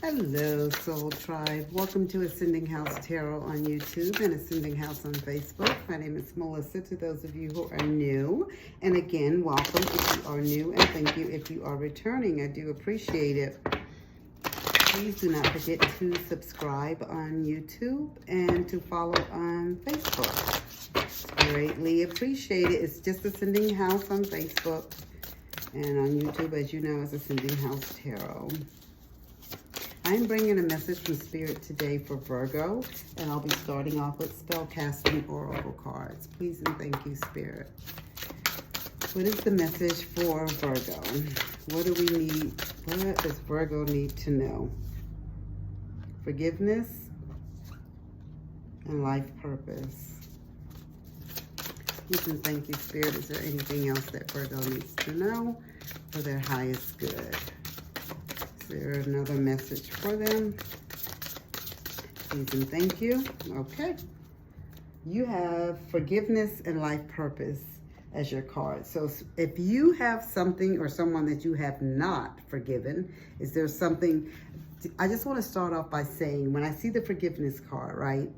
Hello, Soul Tribe. Welcome to Ascending House Tarot on YouTube and Ascending House on Facebook. My name is Melissa, to those of you who are new. And again, welcome if you are new, and thank you if you are returning. I do appreciate it. Please do not forget to subscribe on YouTube and to follow on Facebook. Greatly appreciate it. It's just Ascending House on Facebook. And on YouTube, as you know, is Ascending House Tarot. I'm bringing a message from Spirit today for Virgo, and I'll be starting off with spellcasting oracle cards. Please and thank you, Spirit. What is the message for Virgo? What do we need? What does Virgo need to know? Forgiveness and life purpose. Please and thank you, Spirit. Is there anything else that Virgo needs to know for their highest good? Is there another message for them? Please and thank you. Okay. You have forgiveness and life purpose as your card. So if you have something or someone that you have not forgiven, is there something? I just want to start off by saying, when I see the forgiveness card, right?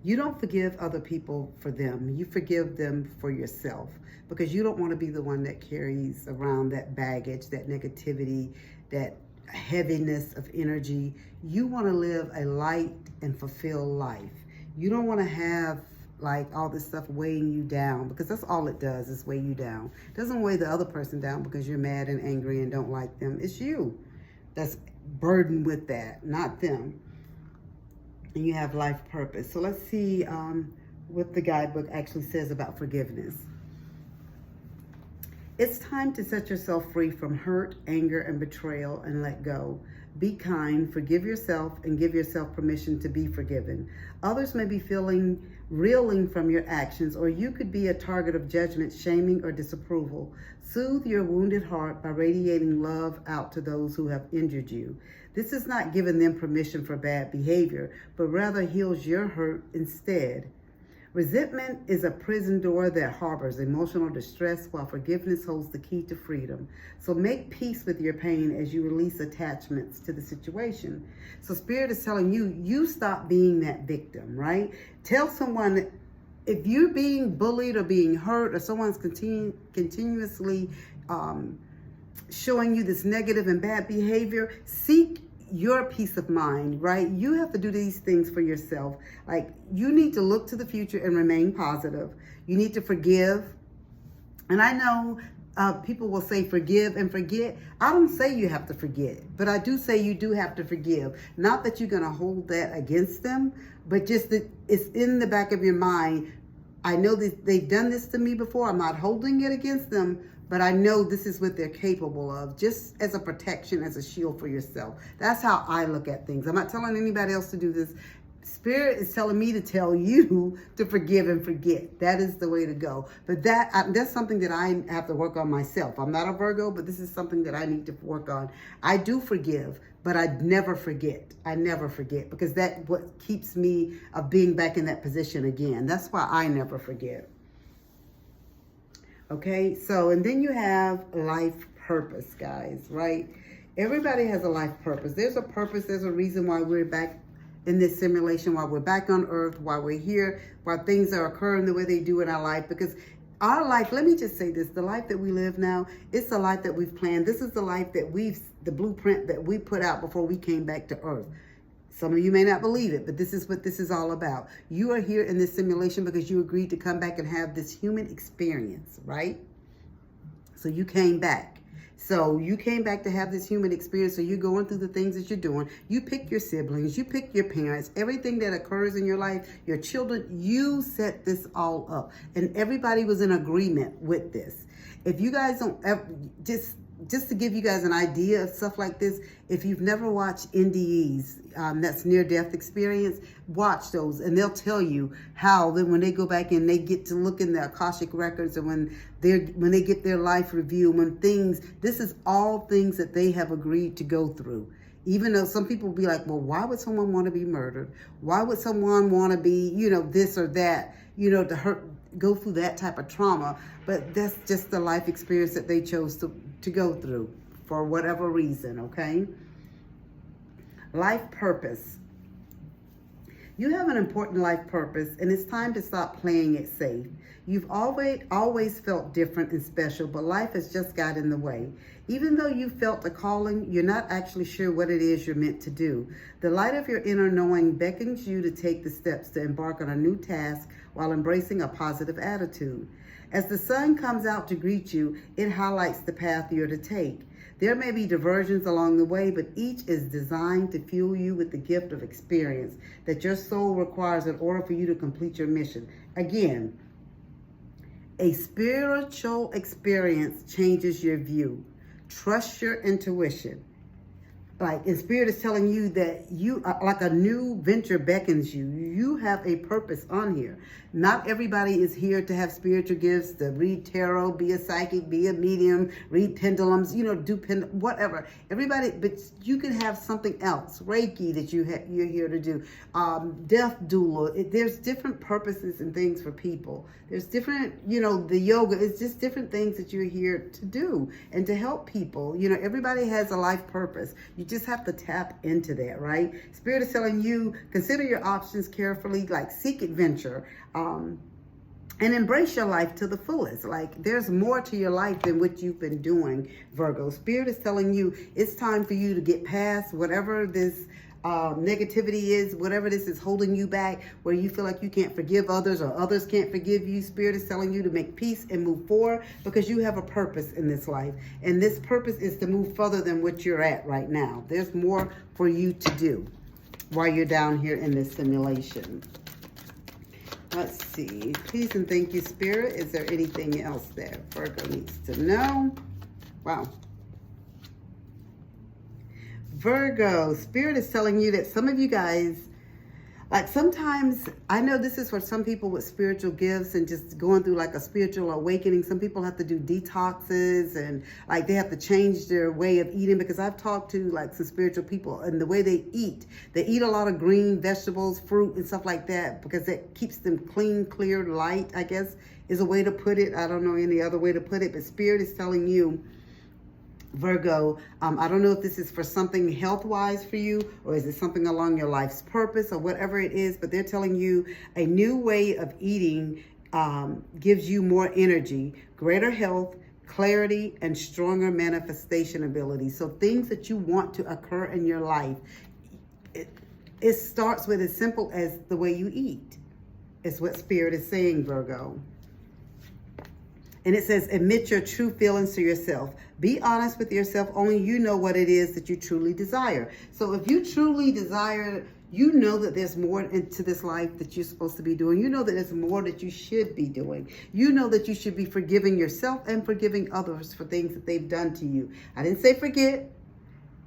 You don't forgive other people for them. You forgive them for yourself, because you don't want to be the one that carries around that baggage, that negativity, that heaviness of energy. You want to live a light and fulfilled life. You don't want to have like all this stuff weighing you down, because that's all it does, is weigh you down. It doesn't weigh the other person down because you're mad and angry and don't like them. It's you that's burdened with that, not them. And you have life purpose. So let's see what the guidebook actually says about forgiveness. It's time to set yourself free from hurt, anger, and betrayal and let go. Be kind, forgive yourself, and give yourself permission to be forgiven. Others may be reeling from your actions, or you could be a target of judgment, shaming, or disapproval. Soothe your wounded heart by radiating love out to those who have injured you. This is not giving them permission for bad behavior, but rather heals your hurt instead. Resentment is a prison door that harbors emotional distress, while forgiveness holds the key to freedom. So make peace with your pain as you release attachments to the situation. So Spirit is telling you, you stop being that victim, right? Tell someone, if you're being bullied or being hurt, or someone's continuously showing you this negative and bad behavior, seek your peace of mind, right? You have to do these things for yourself. Like, you need to look to the future and remain positive. You need to forgive. And I know people will say forgive and forget. I don't say you have to forget, but I do say you do have to forgive. Not that you're going to hold that against them, but just that it's in the back of your mind. I know that they've done this to me before. I'm not holding it against them, but I know this is what they're capable of, just as a protection, as a shield for yourself. That's how I look at things. I'm not telling anybody else to do this. Spirit is telling me to tell you to forgive and forget. That is the way to go. But that's something that I have to work on myself. I'm not a Virgo, but this is something that I need to work on. I do forgive, but I never forget. I never forget, because that's what keeps me of being back in that position again. That's why I never forget. Okay, so, and then you have life purpose, guys, right? Everybody has a life purpose. There's a purpose, there's a reason why we're back in this simulation, why we're back on earth, why we're here, why things are occurring the way they do in our life. Because our life, let me just say this, the life that we live now, it's the life that we've planned. This is the life that the blueprint that we put out before we came back to earth. Some of you may not believe it, but this is what this is all about. You are here in this simulation because you agreed to come back and have this human experience, right? So you came back. So you came back to have this human experience. So you're going through the things that you're doing. You pick your siblings, you pick your parents, everything that occurs in your life, your children, you set this all up. And everybody was in agreement with this. If you guys don't ever, just to give you guys an idea of stuff like this, if you've never watched NDEs, that's near-death experience, watch those, and they'll tell you how then when they go back and they get to look in their Akashic records, and when they get their life review, this is all things that they have agreed to go through. Even though some people will be like, well, why would someone want to be murdered? Why would someone want to be, this or that, to go through that type of trauma? But that's just the life experience that they chose to go through for whatever reason, okay? Life purpose. You have an important life purpose, and it's time to stop playing it safe. You've always felt different and special, but life has just got in the way. Even though you felt a calling, you're not actually sure what it is you're meant to do. The light of your inner knowing beckons you to take the steps to embark on a new task while embracing a positive attitude. As the sun comes out to greet you, it highlights the path you're to take. There may be diversions along the way, but each is designed to fuel you with the gift of experience that your soul requires in order for you to complete your mission. Again, a spiritual experience changes your view. Trust your intuition. Like, and Spirit is telling you that you are like a new venture beckons you. You have a purpose on here. Not everybody is here to have spiritual gifts, to read tarot, be a psychic, be a medium, read pendulums, do whatever. Everybody, but you can have something else. Reiki that you're here to do. Death doula. There's different purposes and things for people. There's different, the yoga. It's just different things that you're here to do and to help people. Everybody has a life purpose. You just have to tap into that, right? Spirit is telling you, consider your options carefully, like seek adventure, and embrace your life to the fullest. Like, there's more to your life than what you've been doing, Virgo. Spirit is telling you it's time for you to get past whatever this negativity is, whatever this is holding you back, where you feel like you can't forgive others or others can't forgive you. Spirit is telling you to make peace and move forward because you have a purpose in this life. And this purpose is to move further than what you're at right now. There's more for you to do while you're down here in this simulation. Let's see. Please and thank you, Spirit. Is there anything else that Virgo needs to know? Wow. Virgo, Spirit is telling you that some of you guys, like sometimes, I know this is for some people with spiritual gifts and just going through like a spiritual awakening. Some people have to do detoxes and like they have to change their way of eating, because I've talked to like some spiritual people and the way they eat a lot of green vegetables, fruit and stuff like that, because that keeps them clean, clear, light, I guess is a way to put it. I don't know any other way to put it, but Spirit is telling you, Virgo, I don't know if this is for something health-wise for you, or is it something along your life's purpose or whatever it is, but they're telling you a new way of eating gives you more energy, greater health, clarity, and stronger manifestation ability. So things that you want to occur in your life, it starts with as simple as the way you eat. It's what Spirit is saying, Virgo. And it says, admit your true feelings to yourself. Be honest with yourself. Only you know what it is that you truly desire. So if you truly desire, you know that there's more into this life that you're supposed to be doing. You know that there's more that you should be doing. You know that you should be forgiving yourself and forgiving others for things that they've done to you. I didn't say forget,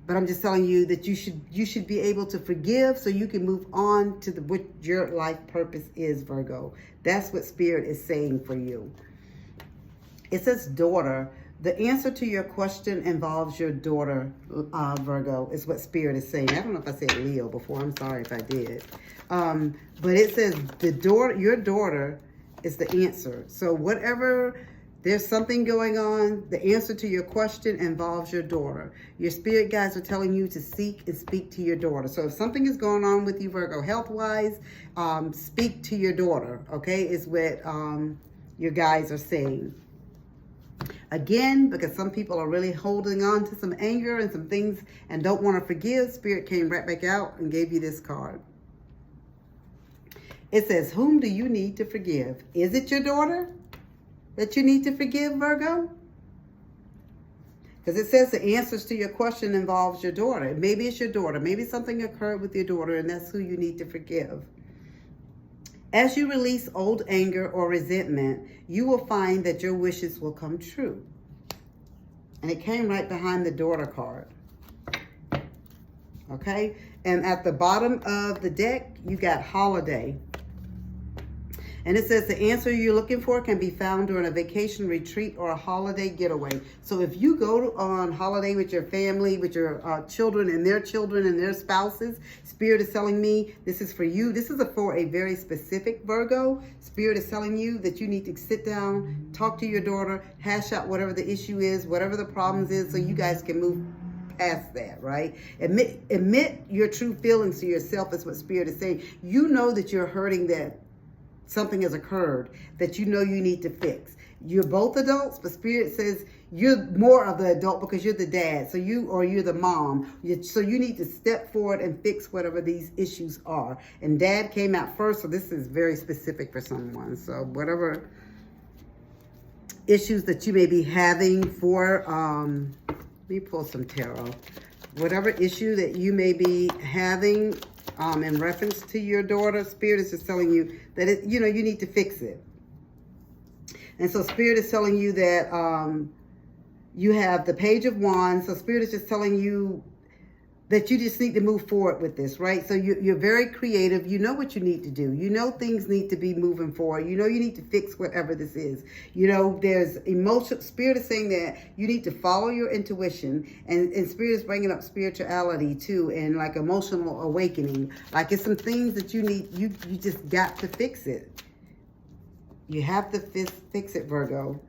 but I'm just telling you that you should be able to forgive so you can move on to what your life purpose is, Virgo. That's what Spirit is saying for you. It says daughter. The answer to your question involves your daughter, Virgo, is what Spirit is saying. I don't know if I said Leo before. I'm sorry if I did. But it says your daughter is the answer. So whatever, there's something going on, the answer to your question involves your daughter. Your spirit guides are telling you to seek and speak to your daughter. So if something is going on with you, Virgo, health-wise, speak to your daughter, okay, is what your guides are saying. Again, because some people are really holding on to some anger and some things and don't want to forgive, Spirit came right back out and gave you this card. It says, whom do you need to forgive? Is it your daughter that you need to forgive, Virgo? Because it says the answers to your question involves your daughter. Maybe it's your daughter. Maybe something occurred with your daughter and that's who you need to forgive. As you release old anger or resentment, you will find that your wishes will come true. And it came right behind the daughter card. Okay? And at the bottom of the deck, you got holiday. And it says the answer you're looking for can be found during a vacation retreat or a holiday getaway. So if you go on holiday with your family, with your children and their spouses, Spirit is telling me this is for you. This is for a very specific Virgo. Spirit is telling you that you need to sit down, talk to your daughter, hash out whatever the issue is, whatever the problems is, so you guys can move past that, right? Admit your true feelings to yourself is what Spirit is saying. You know that you're hurting, that something has occurred that you know you need to fix. You're both adults, but Spirit says you're more of the adult because you're the dad. So you're the mom. So you need to step forward and fix whatever these issues are. And dad came out first, so this is very specific for someone. So whatever issues that you may be having for, let me pull some tarot. Whatever issue that you may be having in reference to your daughter, Spirit is just telling you that you need to fix it. And so Spirit is telling you that you have the Page of Wands. So Spirit is just telling you that you just need to move forward with this, right? So you're very creative. You know what you need to do. You know things need to be moving forward. You know you need to fix whatever this is. You know there's emotion. Spirit is saying that you need to follow your intuition. And Spirit is bringing up spirituality too, and like emotional awakening. Like it's some things that you need. You just got to fix it. You have to fix it, Virgo.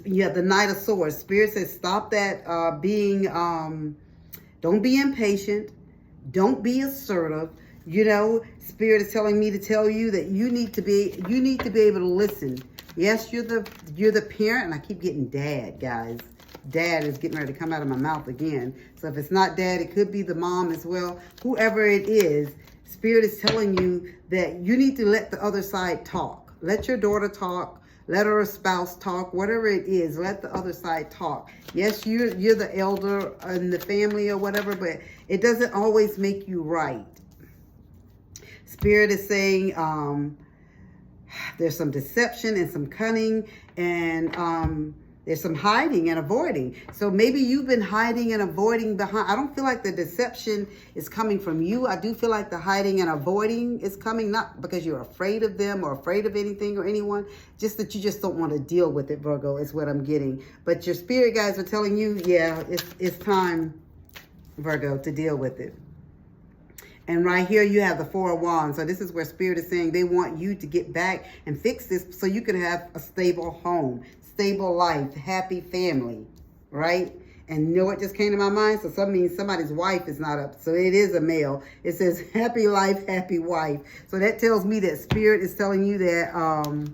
You have the Knight of Swords. Spirit says stop that being... Don't be impatient. Don't be assertive. You know, Spirit is telling me to tell you that you need to be able to listen. Yes, you're the parent, and I keep getting dad, guys. Dad is getting ready to come out of my mouth again. So if it's not dad, it could be the mom as well. Whoever it is, Spirit is telling you that you need to let the other side talk. Let your daughter talk. Let her spouse talk, whatever it is, let the other side talk. Yes, you're the elder in the family or whatever, but it doesn't always make you right. Spirit is saying there's some deception and some cunning, and there's some hiding and avoiding. So maybe you've been hiding and avoiding behind. I don't feel like the deception is coming from you. I do feel like the hiding and avoiding is coming, not because you're afraid of them or afraid of anything or anyone, just that you just don't want to deal with it, Virgo, is what I'm getting. But your spirit guides are telling you, yeah, it's time, Virgo, to deal with it. And right here you have the Four of Wands. So this is where Spirit is saying they want you to get back and fix this so you can have a stable home, stable life, happy family, right? And you know what just came to my mind? So that means somebody's wife is not up. So it is a male. It says happy life, happy wife. So that tells me that Spirit is telling you that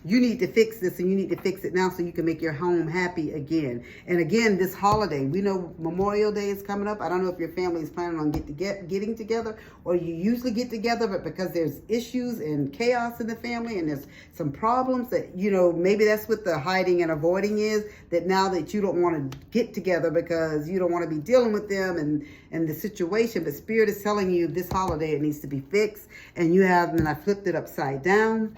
you need to fix this, and you need to fix it now so you can make your home happy again. And again, this holiday, we know Memorial Day is coming up. I don't know if your family is planning on getting together, or you usually get together, but because there's issues and chaos in the family and there's some problems that, maybe that's what the hiding and avoiding is, that now that you don't want to get together because you don't want to be dealing with them and the situation. But Spirit is telling you this holiday, it needs to be fixed. And and I flipped it upside down.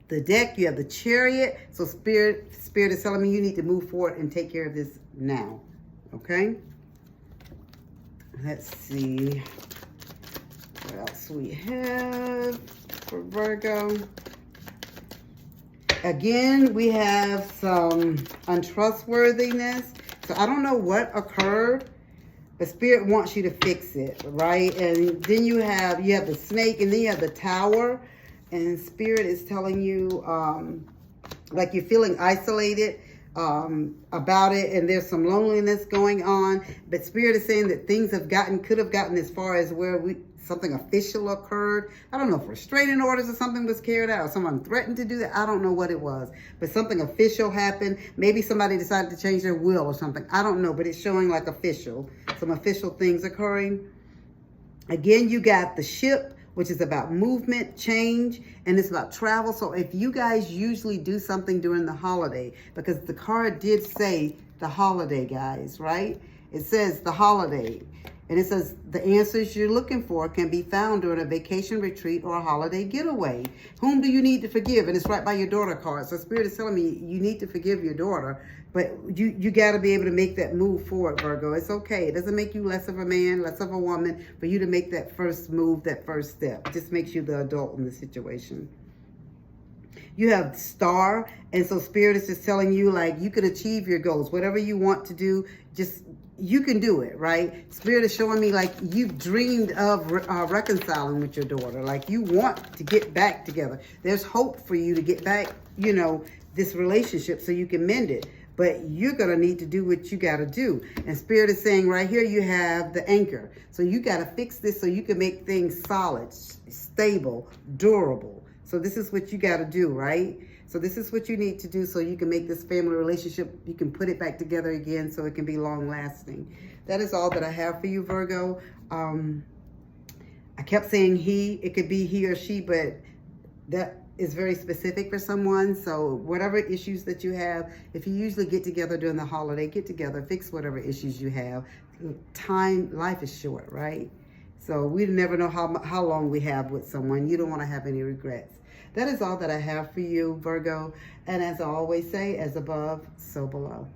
The deck, you have the Chariot. So Spirit is telling me you need to move forward and take care of this now. Okay? Let's see what else we have for Virgo. Again, we have some untrustworthiness. So I don't know what occurred, but Spirit wants you to fix it, right? And then you have the Snake, and then you have the Tower. And Spirit is telling you, like you're feeling isolated about it, and there's some loneliness going on. But Spirit is saying that things could have gotten as far as where something official occurred. I don't know if restraining orders or something was carried out, or someone threatened to do that. I don't know what it was, but something official happened. Maybe somebody decided to change their will or something. I don't know, but it's showing like some official things occurring. Again, you got the Ship, which is about movement, change, and it's about travel. So if you guys usually do something during the holiday, because the card did say the holiday, guys, right? It says the holiday. And it says the answers you're looking for can be found during a vacation retreat or a holiday getaway. Whom do you need to forgive? And it's right by your daughter card. So Spirit is telling me you need to forgive your daughter, but you got to be able to make that move forward, Virgo. It's okay. It doesn't make you less of a man, less of a woman, for you to make that first move, that first step. It just makes you the adult in the situation. You have Star, and so Spirit is just telling you, like, you can achieve your goals. Whatever you want to do, you can do it, right? Spirit is showing me like you've dreamed of reconciling with your daughter. Like you want to get back together. There's hope for you to get back, this relationship so you can mend it. but you're going to need to do what you got to do. And Spirit is saying right here, you have the anchor. So you got to fix this so you can make things solid, stable, durable. So this is what you got to do, right? So this is what you need to do so you can make this family relationship, you can put it back together again so it can be long lasting. That is all that I have for you, Virgo. I kept saying he, it could be he or she, but that is very specific for someone. So whatever issues that you have, if you usually get together during the holiday, get together, fix whatever issues you have. Life is short, right? So we never know how long we have with someone. You don't want to have any regrets. That is all that I have for you, Virgo. And as I always say, as above, so below.